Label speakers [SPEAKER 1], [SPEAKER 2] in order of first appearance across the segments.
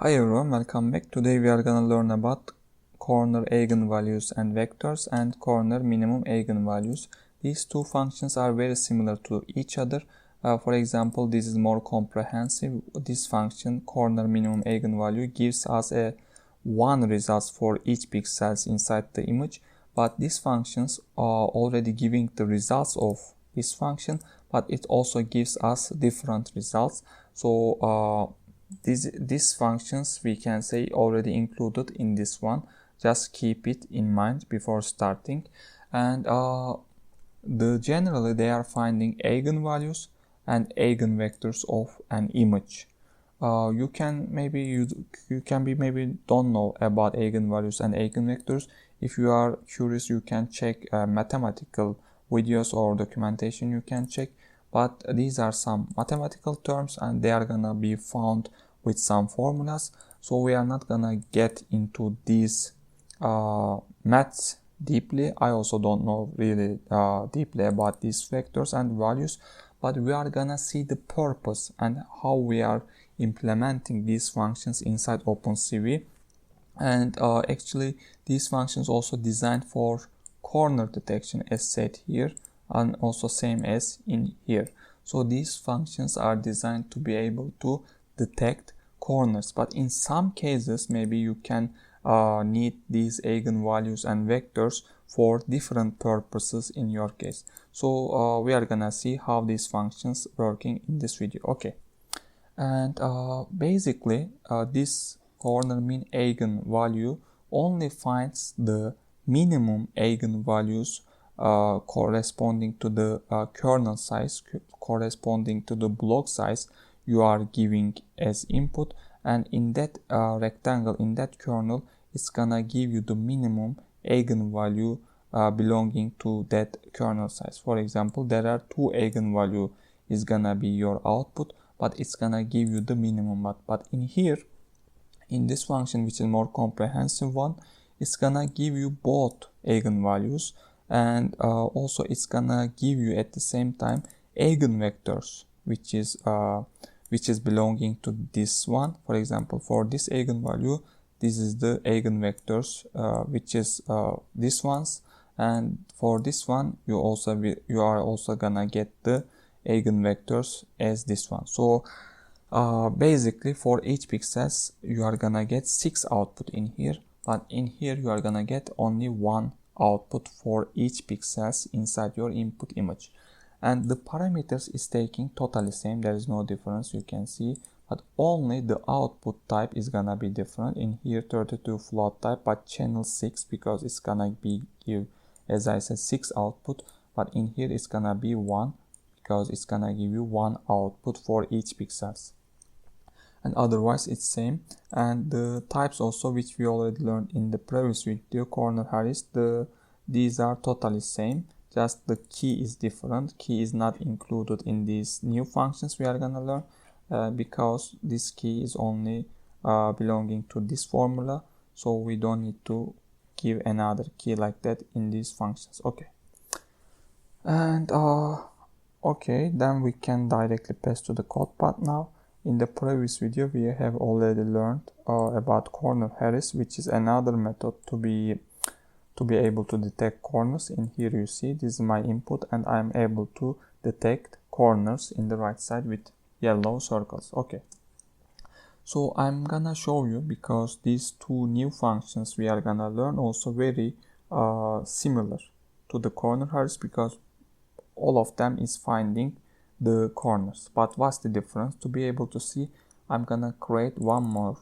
[SPEAKER 1] Hi everyone, welcome back. Today we are gonna learn about corner eigenvalues and vectors and corner minimum eigenvalues. These two functions are very similar to each other. For example, this is more comprehensive. This function corner minimum eigenvalue gives us a one results for each pixels inside the image, but these functions are already giving the results of this function, but it also gives us different results. So these functions we can say already included in this one. Just keep it in mind before starting. And generally they are finding eigenvalues and eigenvectors of an image. You can maybe don't know about eigenvalues and eigenvectors. If you are curious, you can check mathematical videos or documentation you can check. But these are some mathematical terms and they are gonna be found with some formulas. So we are not gonna get into these maths deeply. I also don't know really deeply about these vectors and values, but we are gonna see the purpose and how we are implementing these functions inside OPENCV. And actually these functions also designed for corner detection as said here, and also same as in here. So these functions are designed to be able to detect corners, but in some cases maybe you can need these eigenvalues and vectors for different purposes in your case. So we are gonna see how these functions working in this video. Okay, and basically this cornerMinEigenValue only finds the minimum eigenvalues corresponding to the kernel size, corresponding to the block size you are giving as input, and in that rectangle, in that kernel, it's gonna give you the minimum eigenvalue belonging to that kernel size. For example, there are two eigenvalue is gonna be your output, but it's gonna give you the minimum. But in here, in this function, which is more comprehensive one, it's gonna give you both eigenvalues, and also it's gonna give you at the same time eigenvectors, which is belonging to this one. For example, for this eigenvalue, this is the eigenvectors, which is this ones, and for this one you are also gonna get the eigenvectors as this one. So basically for each pixels you are gonna get 6 output in here, but in here you are gonna get only 1 output for each pixels inside your input image, and the parameters is taking totally same. There is no difference, you can see, but only the output type is gonna be different. In here 32 float type, but channel 6 because it's gonna be give, as I said, 6 output, but in here it's gonna be 1 because it's gonna give you 1 output for each pixels, and otherwise it's same. And the types also, which we already learned in the previous video, corner Harris, these are totally same, just the key is different. Key is not included in these new functions we are gonna learn because this key is only belonging to this formula, so we don't need to give another key like that in these functions. Okay, and okay, then we can directly pass to the code part now. In the previous video we have already learned about corner Harris, which is another method to be able to detect corners. In here you see this is my input and I am able to detect corners in the right side with yellow circles. Okay, so I'm gonna show you, because these two new functions we are gonna learn also very similar to the corner Harris, because all of them is finding the corners. But what's the difference? To be able to see, I'm gonna create one more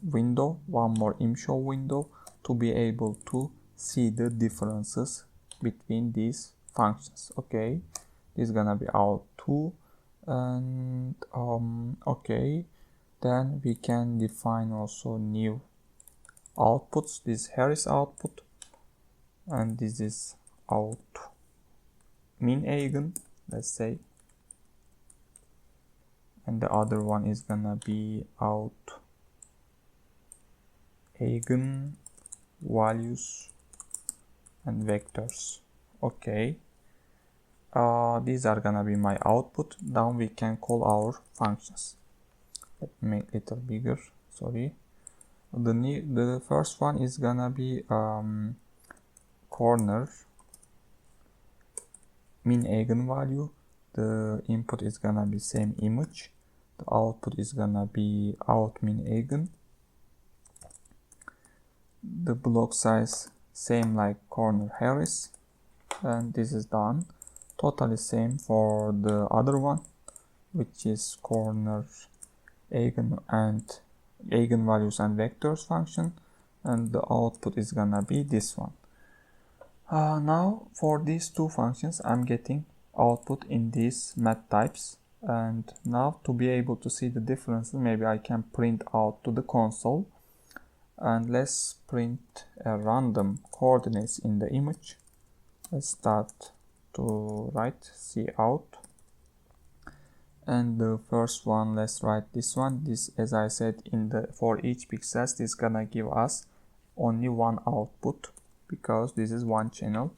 [SPEAKER 1] window, one more imshow window, to be able to see the differences between these functions. Okay, this is gonna be out2, and okay, then we can define also new outputs. This Harris output, and this is out min eigen, let's say, and the other one is gonna be out eigen values and vectors. Okay, these are gonna be my output. Now we can call our functions. Let me make it a little bigger, sorry. The first one is gonna be corner min eigenvalue. The input is gonna be same image. The output is gonna be out min eigen. The block size same like corner Harris, and this is done. Totally same for the other one, which is corner eigen and eigenvalues and vectors function, and the output is gonna be this one. Now for these two functions I'm getting output in these math types, and now to be able to see the differences, maybe I can print out to the console. And let's print a random coordinates in the image. Let's start to write cout, and the first one, let's write this one. This, as I said, in the for each pixels, this is gonna give us only one output because this is one channel.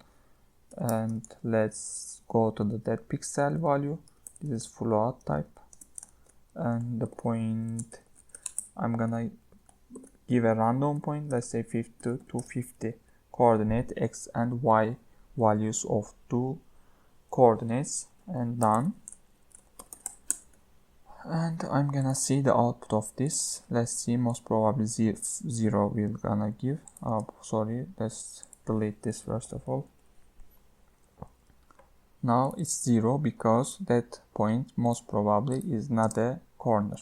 [SPEAKER 1] And let's go to the dead pixel value. This is float type, and the point I'm gonna give a random point, let's say 50 to 50 coordinate x and y values of two coordinates, and done. And I'm gonna see the output of this. Let's see, most probably 0 will gonna give. Sorry, let's delete this first of all. Now it's 0 because that point most probably is not a corner.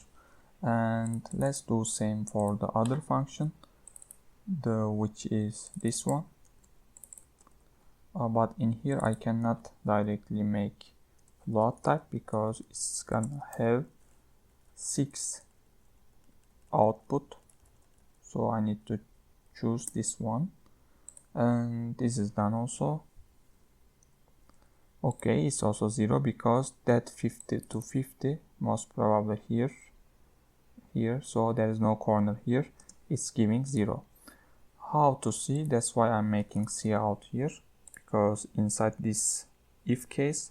[SPEAKER 1] And let's do same for the other function, which is this one. But in here I cannot directly make float type because it's gonna have 6 output, so I need to choose this one, and this is done also. Okay, it's also 0 because that 50 to 50 most probably here, so there is no corner here. It's giving 0. How to see? That's why I'm making cout here, because inside this if case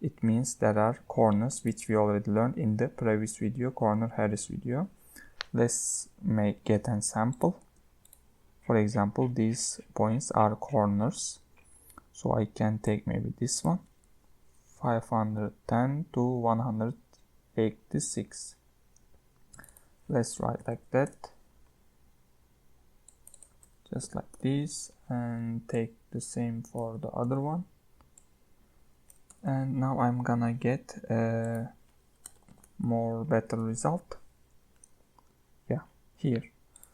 [SPEAKER 1] it means there are corners, which we already learned in the previous video, corner Harris video. Let's get an sample. For example, these points are corners, so I can take maybe this one, 510 to 186. Let's write like that, just like this, and take the same for the other one. And now I'm gonna get a more better result. Yeah, here.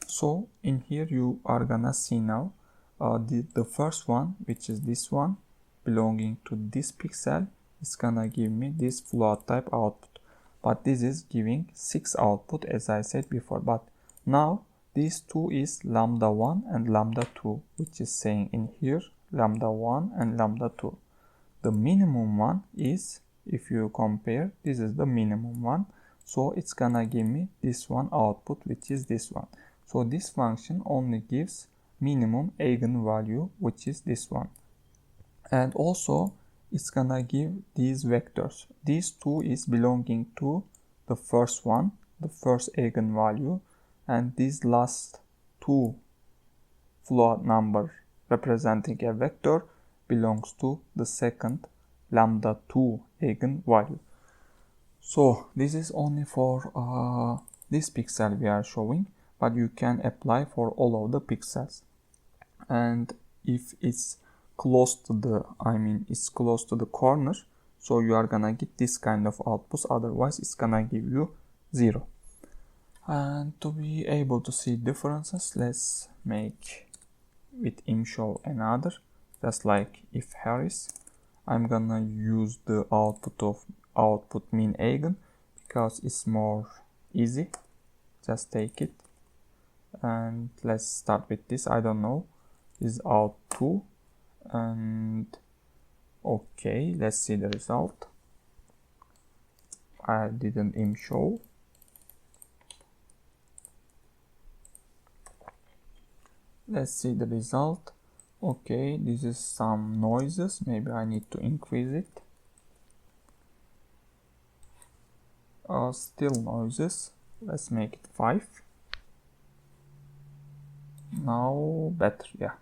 [SPEAKER 1] So in here you are gonna see now the first one, which is this one belonging to this pixel, is gonna give me this float type output. But this is giving 6 output, as I said before. But now these two is lambda 1 and lambda 2, which is saying in here lambda 1 and lambda 2. The minimum one is, if you compare, this is the minimum one, so it's gonna give me this one output, which is this one. So this function only gives minimum eigenvalue, which is this one. And also it's gonna give these vectors. These two is belonging to the first one, the first eigenvalue, and these last two float number representing a vector belongs to the second lambda 2 eigenvalue. So this is only for this pixel we are showing, but you can apply for all of the pixels. And if it's close to the, it's close to the corner, so you are gonna get this kind of outputs, otherwise it's gonna give you 0. And to be able to see differences, let's make with imshow another, just like if Harris. I'm gonna use the output of output min eigen because it's more easy. Just take it, and let's start with this. I don't know, is out 2, and okay, let's see the result. I didn't imshow. Let's see the result. Okay, this is some noises, maybe I need to increase it. Still noises, let's make it 5. Now better, yeah.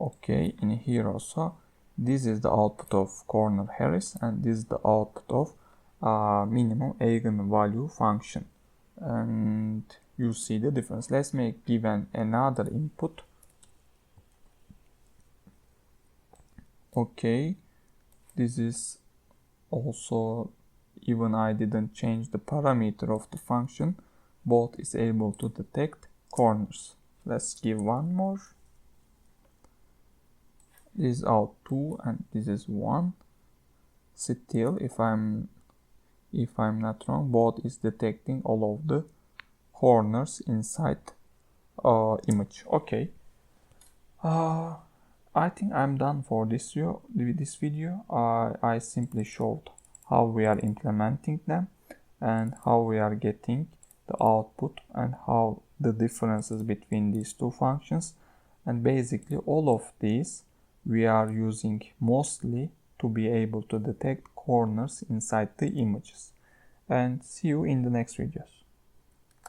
[SPEAKER 1] Okay, in here also, this is the output of corner Harris, and this is the output of minimum eigenvalue function, and you see the difference. Let's give another input. Okay, this is also, even I didn't change the parameter of the function, both is able to detect corners. Let's give one more. This is out 2 and this is 1. Still, if I'm not wrong, both is detecting all of the corners inside image. Okay. I think I'm done for this video. I simply showed how we are implementing them and how we are getting the output and how the differences between these two functions, and basically all of these we are using mostly to be able to detect corners inside the images. And see you in the next videos.